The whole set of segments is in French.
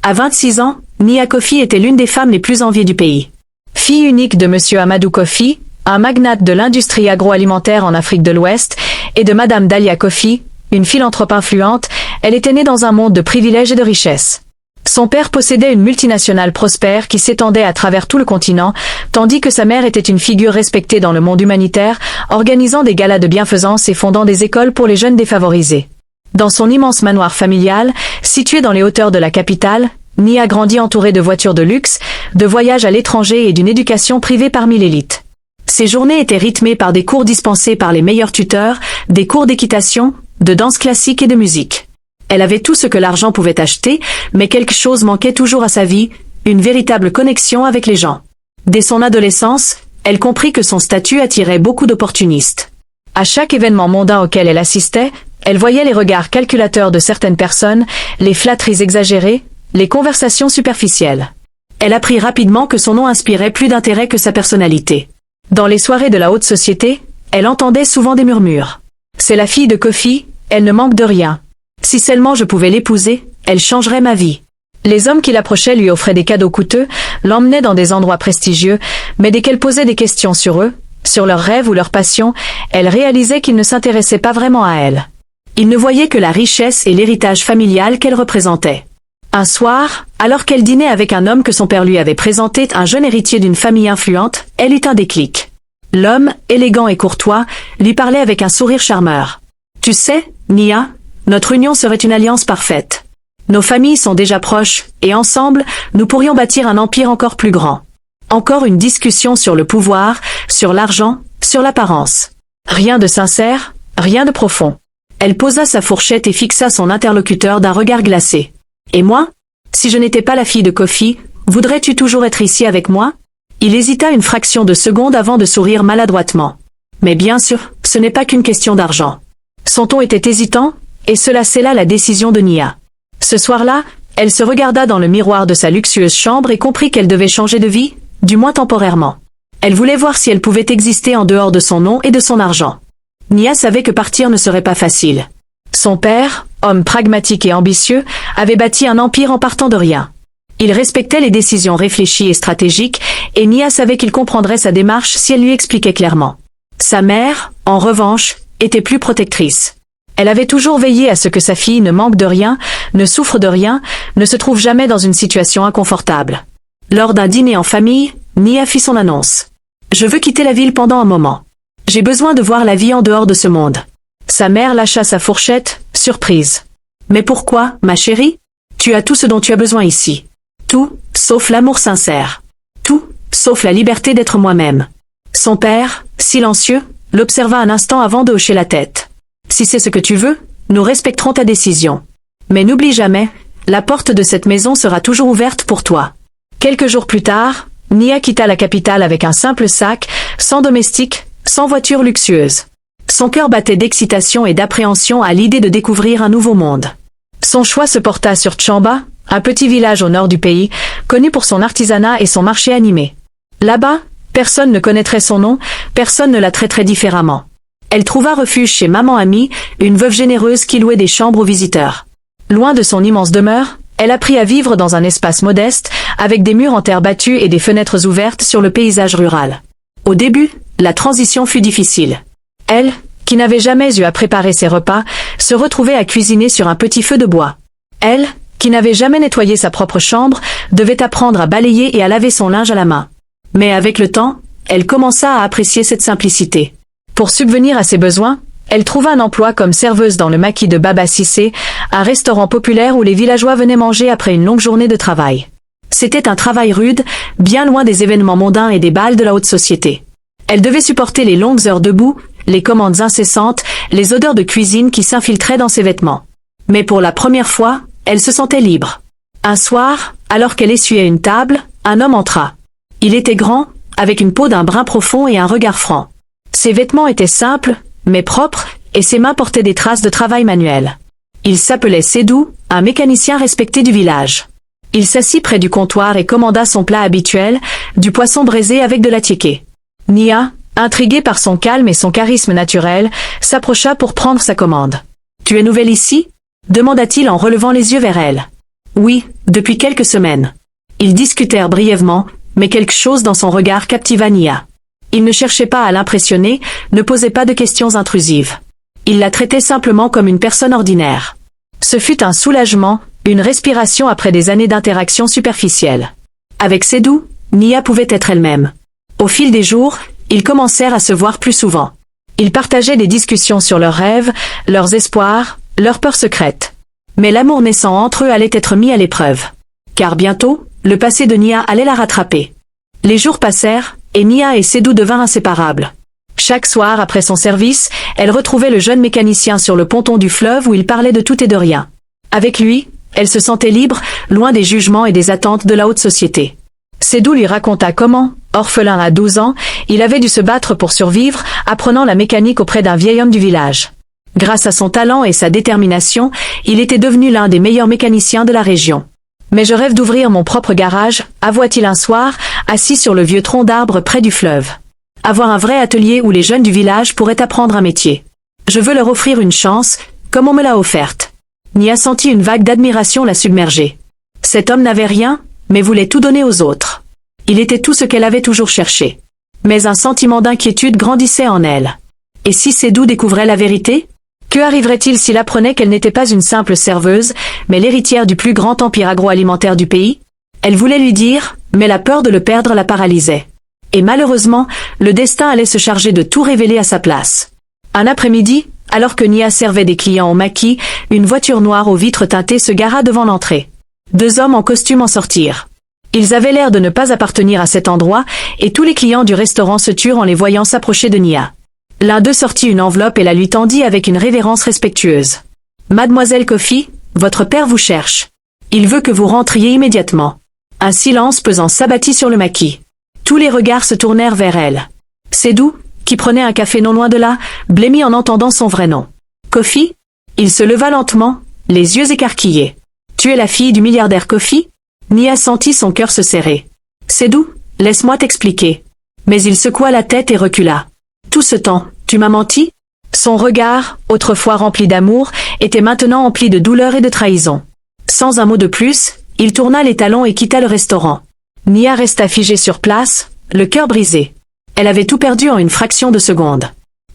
À 26 ans, Nia Kofi était l'une des femmes les plus enviées du pays. Fille unique de Monsieur Amadou Kofi, un magnate de l'industrie agroalimentaire en Afrique de l'Ouest, et de Madame Dahlia Kofi, une philanthrope influente, elle était née dans un monde de privilèges et de richesses. Son père possédait une multinationale prospère qui s'étendait à travers tout le continent, tandis que sa mère était une figure respectée dans le monde humanitaire, organisant des galas de bienfaisance et fondant des écoles pour les jeunes défavorisés. Dans son immense manoir familial, situé dans les hauteurs de la capitale, Nia grandit entourée de voitures de luxe, de voyages à l'étranger et d'une éducation privée parmi l'élite. Ses journées étaient rythmées par des cours dispensés par les meilleurs tuteurs, des cours d'équitation, de danse classique et de musique. Elle avait tout ce que l'argent pouvait acheter, mais quelque chose manquait toujours à sa vie, une véritable connexion avec les gens. Dès son adolescence, elle comprit que son statut attirait beaucoup d'opportunistes. À chaque événement mondain auquel elle assistait, elle voyait les regards calculateurs de certaines personnes, les flatteries exagérées, les conversations superficielles. Elle apprit rapidement que son nom inspirait plus d'intérêt que sa personnalité. Dans les soirées de la haute société, elle entendait souvent des murmures. « C'est la fille de Kofi, elle ne manque de rien. Si seulement je pouvais l'épouser, elle changerait ma vie. » Les hommes qui l'approchaient lui offraient des cadeaux coûteux, l'emmenaient dans des endroits prestigieux, mais dès qu'elle posait des questions sur eux, sur leurs rêves ou leurs passions, elle réalisait qu'ils ne s'intéressaient pas vraiment à elle. Ils ne voyaient que la richesse et l'héritage familial qu'elle représentait. Un soir, alors qu'elle dînait avec un homme que son père lui avait présenté, un jeune héritier d'une famille influente, elle eut un déclic. L'homme, élégant et courtois, lui parlait avec un sourire charmeur. « Tu sais, Nia, notre union serait une alliance parfaite. Nos familles sont déjà proches, et ensemble, nous pourrions bâtir un empire encore plus grand. » Encore une discussion sur le pouvoir, sur l'argent, sur l'apparence. Rien de sincère, rien de profond. Elle posa sa fourchette et fixa son interlocuteur d'un regard glacé. « Et moi? Si je n'étais pas la fille de Kofi, voudrais-tu toujours être ici avec moi ?» Il hésita une fraction de seconde avant de sourire maladroitement. « Mais bien sûr, ce n'est pas qu'une question d'argent. » Son ton était hésitant, et cela scella la décision de Nia. Ce soir-là, elle se regarda dans le miroir de sa luxueuse chambre et comprit qu'elle devait changer de vie, du moins temporairement. Elle voulait voir si elle pouvait exister en dehors de son nom et de son argent. Nia savait que partir ne serait pas facile. Son père, homme pragmatique et ambitieux, avait bâti un empire en partant de rien. Il respectait les décisions réfléchies et stratégiques, et Nia savait qu'il comprendrait sa démarche si elle lui expliquait clairement. Sa mère, en revanche, était plus protectrice. Elle avait toujours veillé à ce que sa fille ne manque de rien, ne souffre de rien, ne se trouve jamais dans une situation inconfortable. Lors d'un dîner en famille, Nia fit son annonce. « Je veux quitter la ville pendant un moment. J'ai besoin de voir la vie en dehors de ce monde. » Sa mère lâcha sa fourchette, surprise. « Mais pourquoi, ma chérie? Tu as tout ce dont tu as besoin ici. Tout, sauf l'amour sincère. Tout, sauf la liberté d'être moi-même. » Son père, silencieux, l'observa un instant avant de hocher la tête. « Si c'est ce que tu veux, nous respecterons ta décision. Mais n'oublie jamais, la porte de cette maison sera toujours ouverte pour toi. » Quelques jours plus tard, Nia quitta la capitale avec un simple sac, sans domestique, sans voiture luxueuse. Son cœur battait d'excitation et d'appréhension à l'idée de découvrir un nouveau monde. Son choix se porta sur Tchamba, un petit village au nord du pays, connu pour son artisanat et son marché animé. Là-bas, personne ne connaîtrait son nom, personne ne la traiterait différemment. Elle trouva refuge chez Maman Amie, une veuve généreuse qui louait des chambres aux visiteurs. Loin de son immense demeure, elle apprit à vivre dans un espace modeste, avec des murs en terre battue et des fenêtres ouvertes sur le paysage rural. Au début, la transition fut difficile. Elle, qui n'avait jamais eu à préparer ses repas, se retrouvait à cuisiner sur un petit feu de bois. Elle, qui n'avait jamais nettoyé sa propre chambre, devait apprendre à balayer et à laver son linge à la main. Mais avec le temps, elle commença à apprécier cette simplicité. Pour subvenir à ses besoins, elle trouva un emploi comme serveuse dans le maquis de Baba Cissé, un restaurant populaire où les villageois venaient manger après une longue journée de travail. C'était un travail rude, bien loin des événements mondains et des bals de la haute société. Elle devait supporter les longues heures debout, les commandes incessantes, les odeurs de cuisine qui s'infiltraient dans ses vêtements. Mais pour la première fois, elle se sentait libre. Un soir, alors qu'elle essuyait une table, un homme entra. Il était grand, avec une peau d'un brun profond et un regard franc. Ses vêtements étaient simples, mais propres, et ses mains portaient des traces de travail manuel. Il s'appelait Sédou, un mécanicien respecté du village. Il s'assit près du comptoir et commanda son plat habituel, du poisson braisé avec de la tiéké. Nia, intriguée par son calme et son charisme naturel, s'approcha pour prendre sa commande. « Tu es nouvelle ici ?» demanda-t-il en relevant les yeux vers elle. « Oui, depuis quelques semaines. Ils discutèrent brièvement, mais quelque chose dans son regard captiva Nia. Il ne cherchait pas à l'impressionner, ne posait pas de questions intrusives. Il la traitait simplement comme une personne ordinaire. Ce fut un soulagement, une respiration après des années d'interaction superficielle. Avec Sédou, Nia pouvait être elle-même. Au fil des jours, ils commencèrent à se voir plus souvent. Ils partageaient des discussions sur leurs rêves, leurs espoirs, leurs peurs secrètes. Mais l'amour naissant entre eux allait être mis à l'épreuve. Car bientôt, le passé de Nia allait la rattraper. Les jours passèrent, et Nia et Sédou devinrent inséparables. Chaque soir après son service, elle retrouvait le jeune mécanicien sur le ponton du fleuve où il parlait de tout et de rien. Avec lui, elle se sentait libre, loin des jugements et des attentes de la haute société. Sédou lui raconta comment, orphelin à 12 ans, il avait dû se battre pour survivre, apprenant la mécanique auprès d'un vieil homme du village. Grâce à son talent et sa détermination, il était devenu l'un des meilleurs mécaniciens de la région. Mais je rêve d'ouvrir mon propre garage, avoua-t-il un soir, assis sur le vieux tronc d'arbre près du fleuve. Avoir un vrai atelier où les jeunes du village pourraient apprendre un métier. Je veux leur offrir une chance, comme on me l'a offerte. Nia sentit une vague d'admiration la submerger. Cet homme n'avait rien, mais voulait tout donner aux autres. Il était tout ce qu'elle avait toujours cherché. Mais un sentiment d'inquiétude grandissait en elle. Et si Sédou découvrait la vérité? Que arriverait-il s'il apprenait qu'elle n'était pas une simple serveuse, mais l'héritière du plus grand empire agroalimentaire du pays? Elle voulait lui dire, mais la peur de le perdre la paralysait. Et malheureusement, le destin allait se charger de tout révéler à sa place. Un après-midi, alors que Nia servait des clients au maquis, une voiture noire aux vitres teintées se gara devant l'entrée. 2 hommes en costume en sortirent. Ils avaient l'air de ne pas appartenir à cet endroit, et tous les clients du restaurant se turent en les voyant s'approcher de Nia. L'un d'eux sortit une enveloppe et la lui tendit avec une révérence respectueuse. « Mademoiselle Coffey, votre père vous cherche. Il veut que vous rentriez immédiatement. » Un silence pesant s'abattit sur le maquis. Tous les regards se tournèrent vers elle. Sédou, qui prenait un café non loin de là, blêmit en entendant son vrai nom. « Coffey ?» Il se leva lentement, les yeux écarquillés. « Tu es la fille du milliardaire Coffey ?» Nia sentit son cœur se serrer. « Sédou, laisse-moi t'expliquer. » Mais il secoua la tête et recula. « Tout ce temps, tu m'as menti ?» Son regard, autrefois rempli d'amour, était maintenant empli de douleur et de trahison. Sans un mot de plus, il tourna les talons et quitta le restaurant. Nia resta figée sur place, le cœur brisé. Elle avait tout perdu en une fraction de seconde.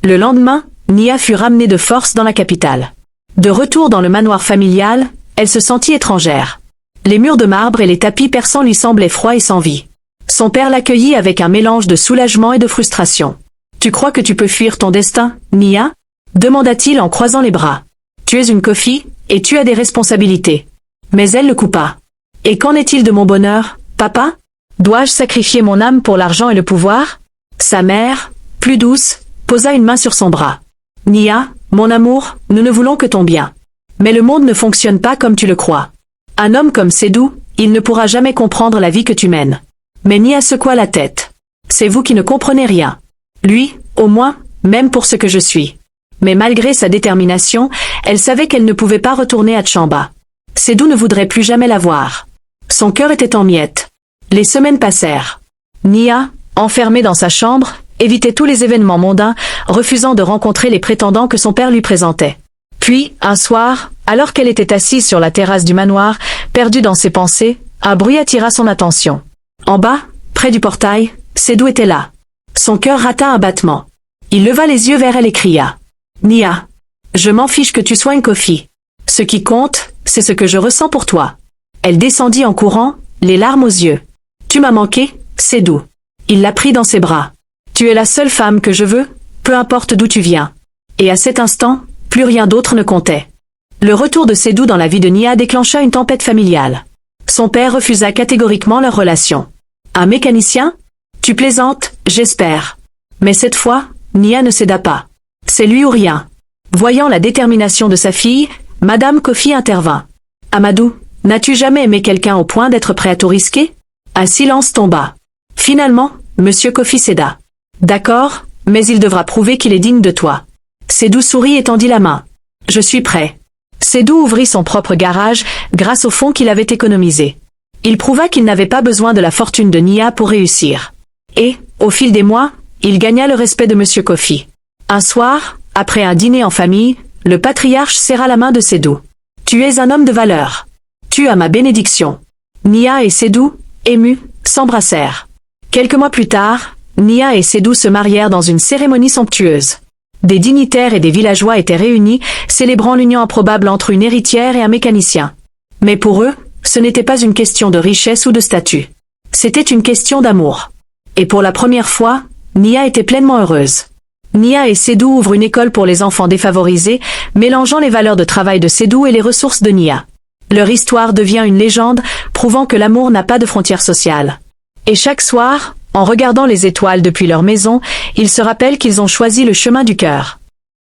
Le lendemain, Nia fut ramenée de force dans la capitale. De retour dans le manoir familial, elle se sentit étrangère. Les murs de marbre et les tapis persans lui semblaient froids et sans vie. Son père l'accueillit avec un mélange de soulagement et de frustration. « Tu crois que tu peux fuir ton destin, Nia ?» demanda-t-il en croisant les bras. « Tu es une Coffey, et tu as des responsabilités. » Mais elle le coupa. « Et qu'en est-il de mon bonheur, papa? Dois-je sacrifier mon âme pour l'argent et le pouvoir ?» Sa mère, plus douce, posa une main sur son bras. « Nia, mon amour, nous ne voulons que ton bien. Mais le monde ne fonctionne pas comme tu le crois. Un homme comme Sédou, il ne pourra jamais comprendre la vie que tu mènes. » Mais Nia secoua la tête. « C'est vous qui ne comprenez rien. Lui, au moins, même pour ce que je suis. » Mais malgré sa détermination, elle savait qu'elle ne pouvait pas retourner à Tchamba. Sédou ne voudrait plus jamais la voir. Son cœur était en miettes. Les semaines passèrent. Nia, enfermée dans sa chambre, évitait tous les événements mondains, refusant de rencontrer les prétendants que son père lui présentait. Puis, un soir, alors qu'elle était assise sur la terrasse du manoir, perdue dans ses pensées, un bruit attira son attention. En bas, près du portail, Sédou était là. Son cœur rata un battement. Il leva les yeux vers elle et cria. « Nia, je m'en fiche que tu sois une Coffey. Ce qui compte, c'est ce que je ressens pour toi. » Elle descendit en courant, les larmes aux yeux. « Tu m'as manqué, Sédou. » Il la prit dans ses bras. « Tu es la seule femme que je veux, peu importe d'où tu viens. » Et à cet instant, plus rien d'autre ne comptait. Le retour de Sédou dans la vie de Nia déclencha une tempête familiale. Son père refusa catégoriquement leur relation. « Un mécanicien? Tu plaisantes, j'espère. » Mais cette fois, Nia ne céda pas. C'est lui ou rien. Voyant la détermination de sa fille, Madame Coffey intervint. « Amadou, n'as-tu jamais aimé quelqu'un au point d'être prêt à tout risquer ?» Un silence tomba. Finalement, Monsieur Coffey céda. « D'accord, mais il devra prouver qu'il est digne de toi. » Sédou sourit et tendit la main. « Je suis prêt. » Sédou ouvrit son propre garage grâce au fonds qu'il avait économisé. Il prouva qu'il n'avait pas besoin de la fortune de Nia pour réussir. Et, au fil des mois, il gagna le respect de Monsieur Coffey. Un soir, après un dîner en famille, le patriarche serra la main de Sédou. « Tu es un homme de valeur. Tu as ma bénédiction. Nia et Sédou, émus, s'embrassèrent. Quelques mois plus tard, Nia et Sédou se marièrent dans une cérémonie somptueuse. Des dignitaires et des villageois étaient réunis, célébrant l'union improbable entre une héritière et un mécanicien. Mais pour eux, ce n'était pas une question de richesse ou de statut. C'était une question d'amour. Et pour la première fois, Nia était pleinement heureuse. Nia et Sédou ouvrent une école pour les enfants défavorisés, mélangeant les valeurs de travail de Sédou et les ressources de Nia. Leur histoire devient une légende, prouvant que l'amour n'a pas de frontières sociales. Et chaque soir, en regardant les étoiles depuis leur maison, ils se rappellent qu'ils ont choisi le chemin du cœur.